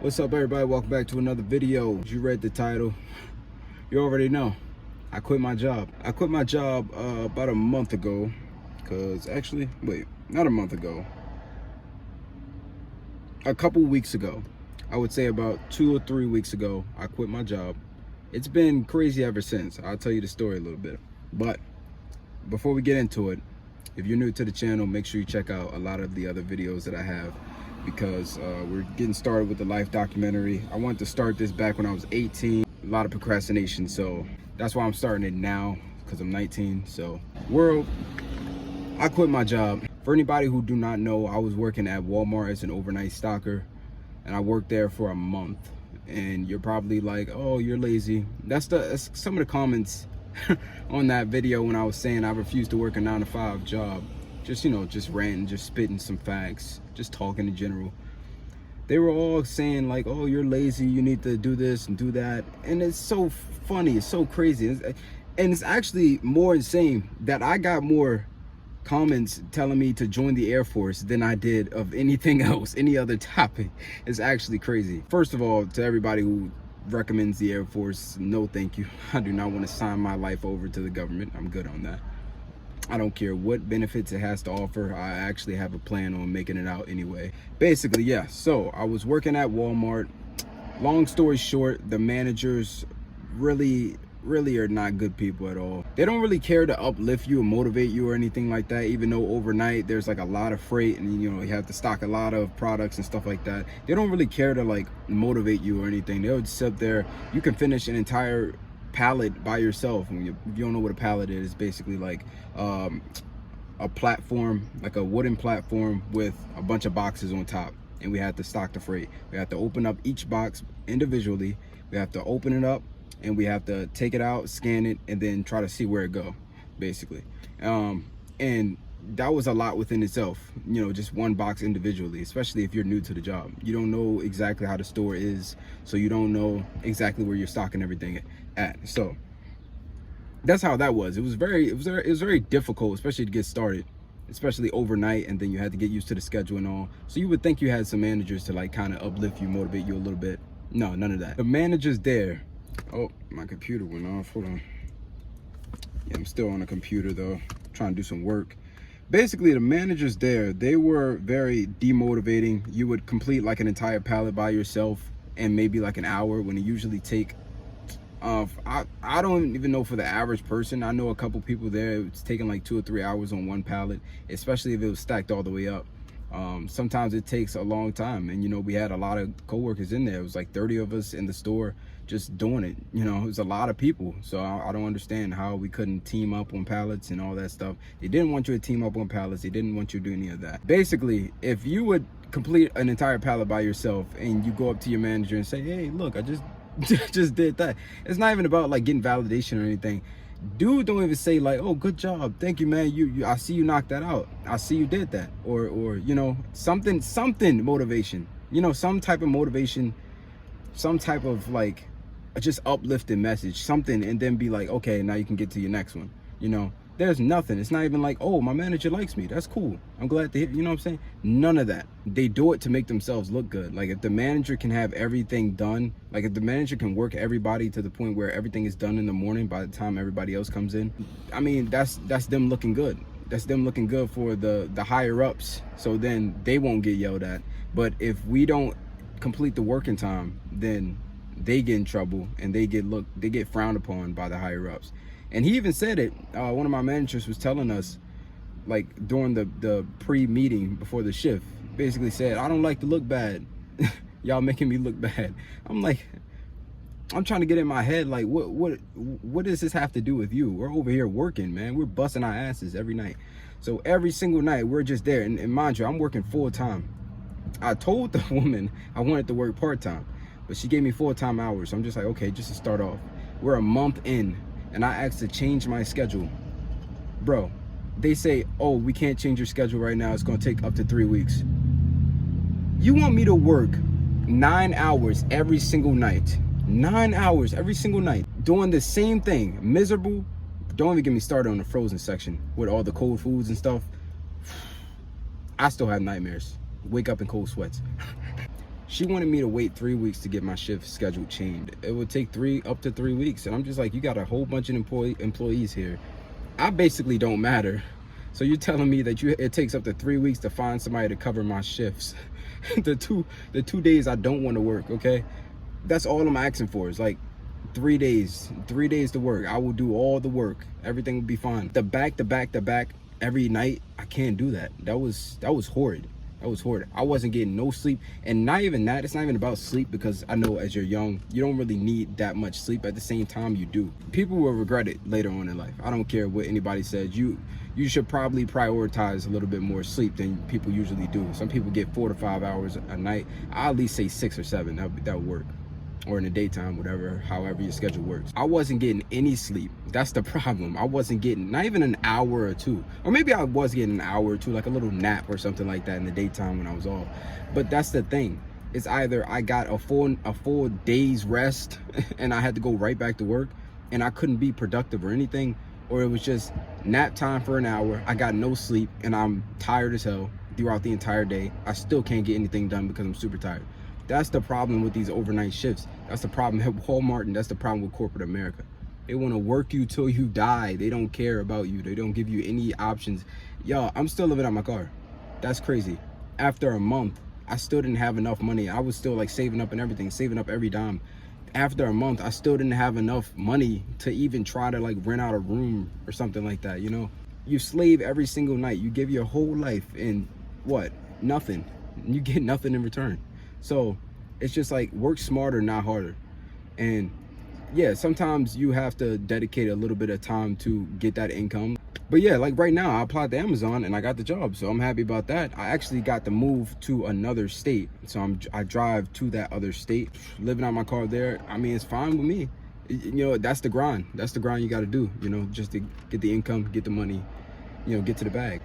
What's up, everybody? Welcome back to another video. You read the title. You already know. I quit my job. I quit my job about a month ago. Not a month ago. A couple weeks ago. I would say about 2 or 3 weeks ago, I quit my job. It's been crazy ever since. I'll tell you the story a little bit. But before we get into it, if you're new to the channel, make sure you check out a lot of the other videos that I have, because we're getting started with the life documentary. I wanted to start this back when I was 18. A lot of procrastination, so that's why I'm starting it now, because I'm 19. So world, I quit my job. For anybody who do not know, I was working at Walmart as an overnight stocker, and I worked there for a month. And you're probably like, oh, you're lazy. That's some of the comments on that video when I was saying I refused to work a 9-to-5 job. Just, you know, just ranting, just spitting some facts, just talking in general. They were all saying like, oh, you're lazy, you need to do this and do that. And it's so funny, it's so crazy. And it's actually more insane that I got more comments telling me to join the Air Force than I did of anything else, any other topic. It's actually crazy. First of all, to everybody who recommends the Air Force, no thank you. I do not want to sign my life over to the government. I'm good on that. I don't care what benefits it has to offer. I actually have a plan on making it out anyway. Basically, yeah, so I was working at Walmart. Long story short, the managers really are not good people at all. They don't really care to uplift you or motivate you or anything like that, even though overnight there's like a lot of freight and you know you have to stock a lot of products and stuff like that. They don't really care to like motivate you or anything. They'll just sit there. You can finish an entire pallet by yourself. And if you don't know what a pallet is, basically like a platform, like a wooden platform with a bunch of boxes on top, and we had to stock the freight. We have to open up each box individually. We have to open it up and we have to take it out, scan it, and then try to see where it go, basically. And that was a lot within itself, you know, just one box individually, especially if you're new to the job. You don't know exactly how the store is, so you don't know exactly where you're stocking everything at. So that's how that was. It was very difficult, especially to get started, especially overnight, and then you had to get used to the schedule and all. So you would think you had some managers to like kind of uplift you, motivate you a little bit. No, none of that. The managers there, oh, my computer went off, hold on. Yeah, I'm still on the computer though, trying to do some work. Basically, the managers there, they were very demotivating. You would complete like an entire pallet by yourself in maybe like an hour, when it usually take I don't even know for the average person. I know a couple people there, it's taking like 2 or 3 hours on one pallet, especially if it was stacked all the way up. Sometimes it takes a long time, and you know, we had a lot of co-workers in there. It was like 30 of us in the store just doing it. You know, it was a lot of people. So I don't understand how we couldn't team up on pallets and all that stuff. They didn't want you to team up on pallets. They didn't want you to do any of that. Basically, if you would complete an entire pallet by yourself and you go up to your manager and say, hey, look, I just did that. It's not even about like getting validation or anything. Dude don't even say like, oh, good job, thank you, man, you I see you knocked that out, I see you did that, or you know, something motivation, you know, some type of motivation, some type of like just uplifting message, something, and then be like, okay, now you can get to your next one. You know, there's nothing. It's not even like, oh, my manager likes me, that's cool, I'm glad to hear, you know what I'm saying? None of that. They do it to make themselves look good. Like if the manager can have everything done, like if the manager can work everybody to the point where everything is done in the morning by the time everybody else comes in, I mean, that's them looking good. That's them looking good for the higher ups, so then they won't get yelled at. But if we don't complete the work in time, then they get in trouble and they get frowned upon by the higher ups. And he even said it, one of my managers was telling us, like during the pre-meeting before the shift, basically said, I don't like to look bad. Y'all making me look bad. I'm like, I'm trying to get in my head, like, what does this have to do with you? We're over here working, man. We're busting our asses every night. So every single night we're just there. And mind you, I'm working full time. I told the woman I wanted to work part-time, but she gave me full-time hours. So I'm just like, okay, just to start off. We're a month in, and I asked to change my schedule. Bro, they say, oh, we can't change your schedule right now. It's gonna take up to 3 weeks. You want me to work 9 hours every single night? 9 hours every single night, doing the same thing, miserable. Don't even get me started on the frozen section with all the cold foods and stuff. I still have nightmares. Wake up in cold sweats. She wanted me to wait 3 weeks to get my shift schedule changed. It would take up to 3 weeks. And I'm just like, you got a whole bunch of employees here. I basically don't matter. So you're telling me that it takes up to 3 weeks to find somebody to cover my shifts. the two days I don't want to work, okay? That's all I'm asking for. Is like 3 days to work. I will do all the work. Everything will be fine. The back every night, I can't do that. That was horrid. That was horrid. I wasn't getting no sleep. And not even that, it's not even about sleep, because I know as you're young, you don't really need that much sleep. At the same time, you do. People will regret it later on in life. I don't care what anybody says. You should probably prioritize a little bit more sleep than people usually do. Some people get 4 to 5 hours a night. I at least say 6 or 7. That would work. Or in the daytime, whatever, however your schedule works. I wasn't getting any sleep. That's the problem. I wasn't getting not even an hour or two. Or maybe I was getting an hour or two, like a little nap or something like that in the daytime when I was off. But that's the thing. It's either I got a full day's rest and I had to go right back to work and I couldn't be productive or anything, or it was just nap time for an hour. I got no sleep and I'm tired as hell throughout the entire day. I still can't get anything done because I'm super tired. That's the problem with these overnight shifts. That's the problem at Walmart, and that's the problem with corporate America. They want to work you till you die. They don't care about you. They don't give you any options. Yo, I'm still living out my car. That's crazy. After a month, I still didn't have enough money. I was still like saving up and everything, saving up every dime. After a month, I still didn't have enough money to even try to like rent out a room or something like that, you know? You slave every single night. You give your whole life and what? Nothing. You get nothing in return. So it's just like, work smarter, not harder. And yeah, sometimes you have to dedicate a little bit of time to get that income. But yeah, like right now I applied to Amazon and I got the job, so I'm happy about that. I actually got to move to another state, so I drive to that other state, living out my car there. I mean, it's fine with me. You know, that's the grind. That's the grind you got to do, you know, just to get the income, get the money, you know, get to the bag.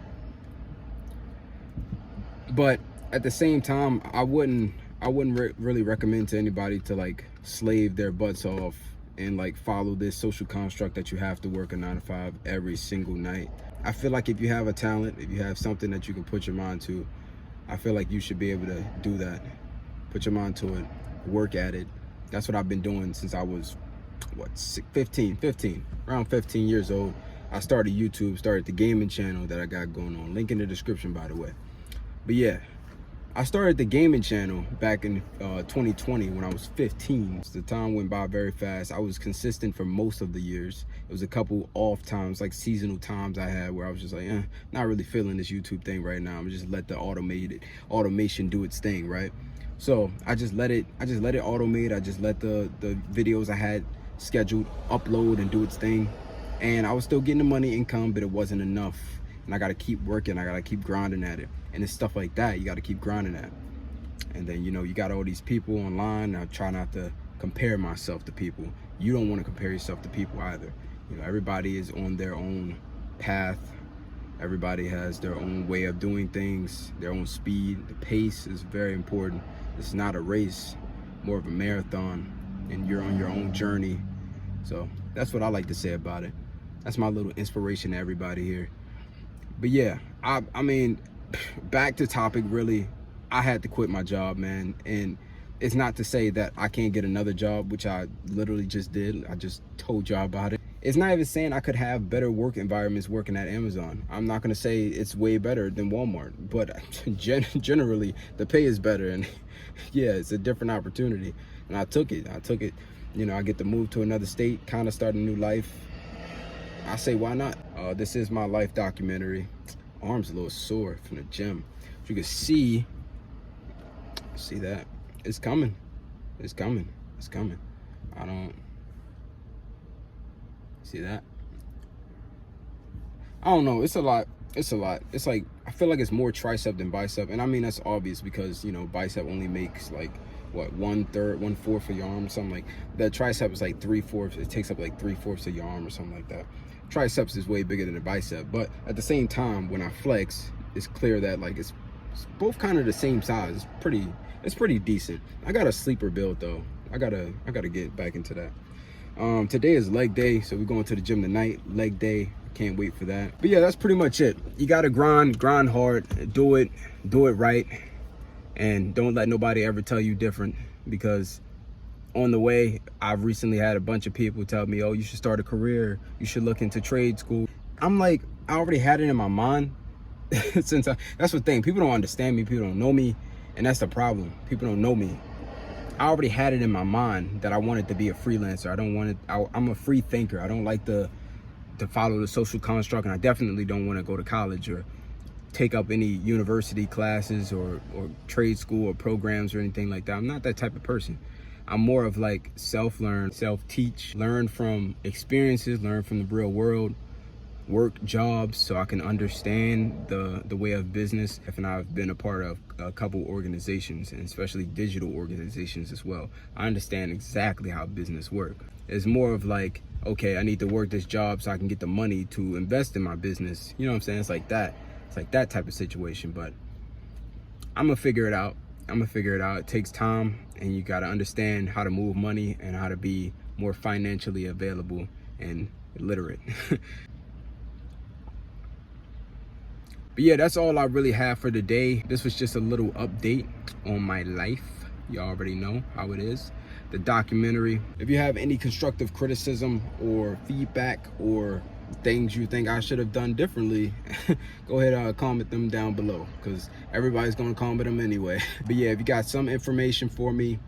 But at the same time, I wouldn't really recommend to anybody to like slave their butts off and like follow this social construct that you have to work a 9 to 5 every single night. I feel like if you have a talent, if you have something that you can put your mind to, I feel like you should be able to do that. Put your mind to it, work at it. That's what I've been doing since I was, what, 15, around 15 years old. I started YouTube, started the gaming channel that I got going on. Link in the description, by the way. But yeah, I started the gaming channel back in 2020 when I was 15. The time went by very fast. I was consistent for most of the years. It was a couple off times, like seasonal times I had where I was just like, not really feeling this YouTube thing right now. I'm just let the automation do its thing, right? So I just let it automate. I just let the videos I had scheduled upload and do its thing. And I was still getting the money income, but it wasn't enough. And I got to keep working. I got to keep grinding at it. And it's stuff like that you got to keep grinding at. And then, you know, you got all these people online. I try not to compare myself to people. You don't want to compare yourself to people either. You know, everybody is on their own path. Everybody has their own way of doing things, their own speed. The pace is very important. It's not a race, more of a marathon, and you're on your own journey. So that's what I like to say about it. That's my little inspiration to everybody here. But yeah, I mean, back to topic, really, I had to quit my job, man. And it's not to say that I can't get another job, which I literally just did. I just told y'all about it. It's not even saying I could have better work environments working at Amazon. I'm not gonna say it's way better than Walmart, but generally the pay is better, and yeah, it's a different opportunity. And I took it. You know, I get to move to another state, kind of start a new life. I say, why not? This is my life documentary. Arm's a little sore from the gym. As you can see that it's coming. It's coming. I don't see that. I don't know. It's a lot. It's like, I feel like it's more tricep than bicep. And I mean, that's obvious because, you know, bicep only makes like, what, 1/4 of your arm, something like that. Tricep is like 3/4. It takes up like 3/4 of your arm or something like that. Triceps is way bigger than the bicep, but at the same time, when I flex, it's clear that like it's both kind of the same size. It's pretty decent. I got a sleeper build though. I gotta get back into that. Today is leg day, so we're going to the gym tonight. Leg day. Can't wait for that. But yeah, that's pretty much it. You gotta grind hard, do it right. And don't let nobody ever tell you different, because on the way, I've recently had a bunch of people tell me, oh, you should start a career, you should look into trade school. I'm like, I already had it in my mind. That's the thing, people don't understand me, people don't know me, and that's the problem. People don't know me. I already had it in my mind that I wanted to be a freelancer. I'm a free thinker. I don't like to follow the social construct, and I definitely don't want to go to college or take up any university classes or trade school or programs or anything like that. I'm not that type of person. I'm more of like self-learn, self-teach, learn from experiences, learn from the real world, work jobs so I can understand the way of business. And I've been a part of a couple organizations, and especially digital organizations as well. I understand exactly how business work. It's more of like, okay, I need to work this job so I can get the money to invest in my business. You know what I'm saying? It's like that. It's like that type of situation, but I'm gonna figure it out. It takes time, and you gotta understand how to move money and how to be more financially available and literate. But yeah, that's all I really have for today. This was just a little update on my life. You already know how it is. The documentary. If you have any constructive criticism or feedback or things you think I should have done differently, go ahead and comment them down below, because everybody's gonna comment them anyway. But yeah, if you got some information for me,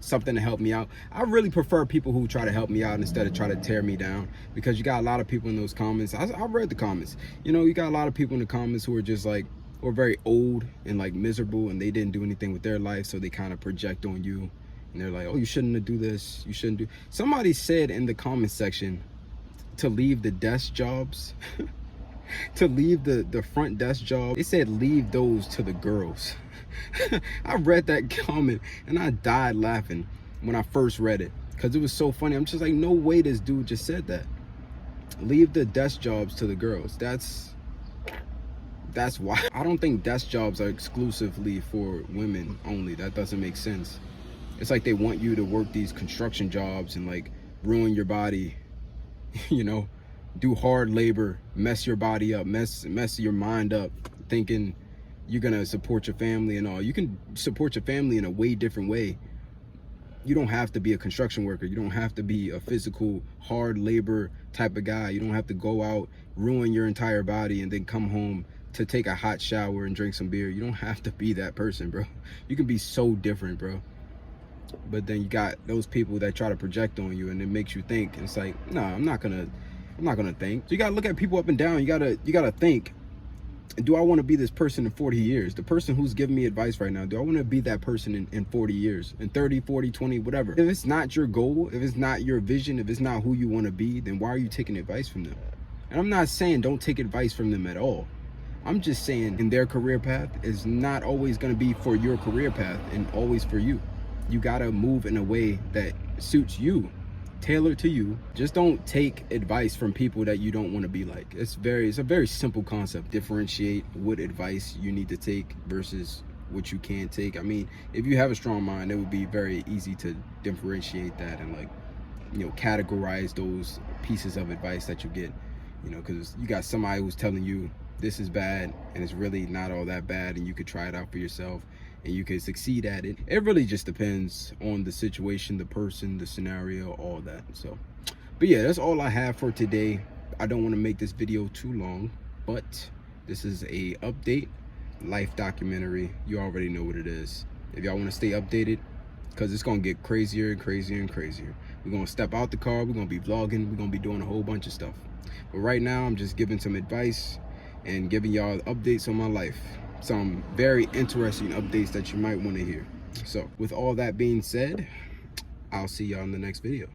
something to help me out, I really prefer people who try to help me out instead of try to tear me down, because you got a lot of people in those comments. I read the comments, you know, you got a lot of people in the comments who are just like, or very old and like miserable, and they didn't do anything with their life, so they kind of project on you, and they're like, oh, you shouldn't do this, you shouldn't do. Somebody said in the comment section to leave the desk jobs to leave the front desk job. They said leave those to the girls. I read that comment and I died laughing when I first read it, because it was so funny. I'm just like, no way this dude just said that. Leave the desk jobs to the girls. That's why. I don't think desk jobs are exclusively for women only. That doesn't make sense. It's like they want you to work these construction jobs and like ruin your body, you know, do hard labor, mess your body up, mess your mind up, thinking you're gonna support your family and all. You can support your family in a way different way. You don't have to be a construction worker. You don't have to be a physical hard labor type of guy. You don't have to go out, ruin your entire body, and then come home to take a hot shower and drink some beer. You don't have to be that person, bro. You can be so different, bro. But then you got those people that try to project on you, and it makes you think. And it's like, no, I'm not gonna think. So you gotta look at people up and down. You gotta think, do I want to be this person in 40 years? The person who's giving me advice right now, do I want to be that person in 40 years, in 30, 40, 20, whatever? If it's not your goal, if it's not your vision, if it's not who you want to be, then why are you taking advice from them? And I'm not saying don't take advice from them at all. I'm just saying in their career path is not always going to be for your career path and always for you. You got to move in a way that suits you, tailored to you. Just don't take advice from people that you don't want to be like. It's a very simple concept. Differentiate what advice you need to take versus what you can't take. I mean, if you have a strong mind, it would be very easy to differentiate that and, like, you know, categorize those pieces of advice that you get, you know, because you got somebody who's telling you this is bad and it's really not all that bad, and you could try it out for yourself and you can succeed at it. It really just depends on the situation, the person, the scenario, all that. So, but yeah, that's all I have for today. I don't want to make this video too long, but this is a update, life documentary. You already know what it is. If y'all want to stay updated, because it's going to get crazier and crazier and crazier. We're going to step out the car. We're going to be vlogging. We're going to be doing a whole bunch of stuff. But right now, I'm just giving some advice and giving y'all updates on my life. Some very interesting updates that you might want to hear. So with all that being said, I'll see y'all in the next video.